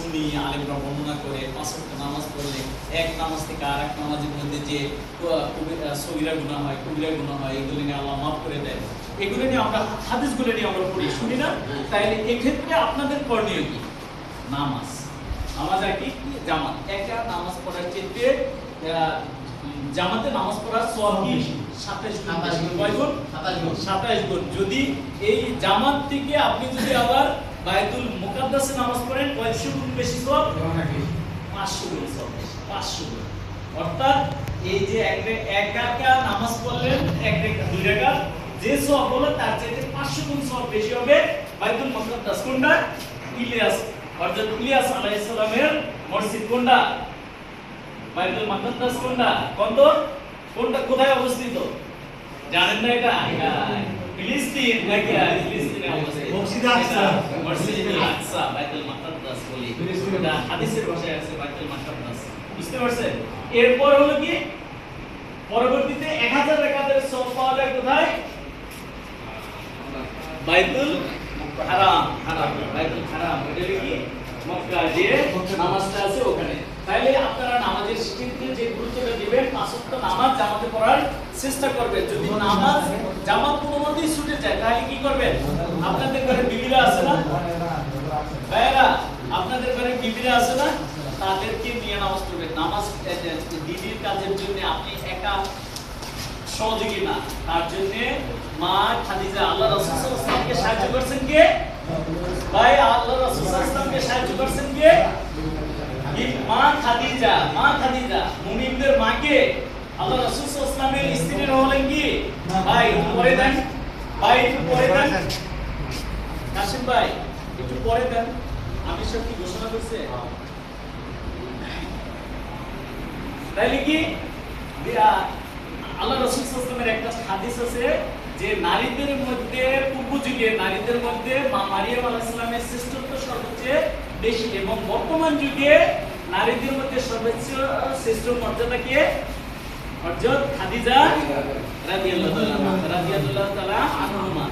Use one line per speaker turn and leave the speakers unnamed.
সুন্নি আলেমরা বর্ণনা করে 5 ওয়াক্ত নামাজ পড়লে এক নামাজ থেকে আরেক নামাজের মধ্যে যে সগীরা গুনাহ হয় কবিরা গুনাহ হয় এগুলো নিয়ে আল্লাহ মাফ করে দেয়। এগুলো নিয়ে আমরা হাদিসগুলো নিয়ে আমরা পড়ি শুনি না? তাইলে এই ক্ষেত্রে আপনাদের করণীয় কি? নামাজ আর কি জামাত। একটা নামাজ পড়ার ক্ষেত্রে জামাতে নামাজ পড়ার সওয়াব কি 27 গুণ বেশি। কয় গুণ? 27 গুণ। যদি এই জামাত থেকে আপনি যদি আবার বাইতুল মুকাদ্দাসে নামাজ পড়েন কয়শো গুণ বেশি সওয়াব? 500 গুণ সওয়াব। 500 গুণ। অর্থাৎ এই যে এক রাকাত নামাজ পড়লেন, এক রাকাত দুই রাকাত, যে সওয়াব হলো তার চাইতে 500 গুণ সওয়াব বেশি হবে বাইতুল মুকাদ্দাস। কোনটা? ইলিয়াস, হযরত ইলিয়াস আলাইহিস সালামের মসজিদ। কোনটা? বাইতুল মুকাদ্দাস। কোনটা? কোনটা কোথায় অবস্থিত জানেন না? এটা ফিলিস্তিন নাকি? ফিলিস্তিনে অবস্থিত মসজিদুল আকসা, বাইতুল মুকাদ্দাস বলি। এটা হাদিসের ভাষায় আছে বাইতুল মুকাদ্দাস। বুঝতে পারছেন? এরপর হলো কি পরবর্তীতে 1000 রাকাতের সওয়াব পাওয়া যায় কোথায়? বাইতুল হারাম। বাইতুল হারাম এটা কি মক্কা যে নামাজটা আছে ওখানে। তাইলে আপনারা নামাজের ক্ষেত্রে যে গুরুত্বটা দিবেন 5 ওয়াক্ত নামাজ জামাতে পড়ার চেষ্টা করবেন। যদি নামাজ জামাত কোনোমতেই ছুটে যায় তাহলে কি করবেন? আপনাদের ঘরে বিবিরা আছে না ভাইরা? আপনাদের ঘরে বিবিরা আছে না? তাদেরকে নিয়ে নামাজ পড়বেন। নামাজ দিদির কাজের জন্য আপনি একা সহযোগী না, তার জন্য মা খাদিজা আল্লাহ রাসূল সাল্লাল্লাহু আলাইহি ওয়াসাল্লামকে সাহায্য করছেন কে? ভাই আল্লাহ রাসূল সাল্লাল্লাহু আলাইহি ওয়াসাল্লামকে সাহায্য করছেন কে? মা খাদিজা। মুমিনদের মা কে? আল্লাহ রাসূল সাল্লাল্লাহু আলাইহি ওয়াসাল্লামের স্ত্রীর হলেন কি? ভাই একটু পরে দেন, ভাই একটু পরে দেন, কাশিম ভাই একটু পরে দেন। আমি সব কি ঘোষণা করছে? তাইলে কি আল্লাহ রাসূল সাল্লাল্লাহু আলাইহি ওয়াসাল্লামের একটা হাদিস আছে যে নারীদের মধ্যে পূর্ব যুগে নারীদের মধ্যে মা মারিয়াম আলাইহিস সালামের শ্রেষ্ঠত্ব সবচেয়ে বেশি, এবং বর্তমান যুগে নারীদের মধ্যে সর্বোচ্চ শ্রেষ্ঠ মর্যাদা কে? হযরত খাদিজা রাদিয়াল্লাহু তাআলা আনহা।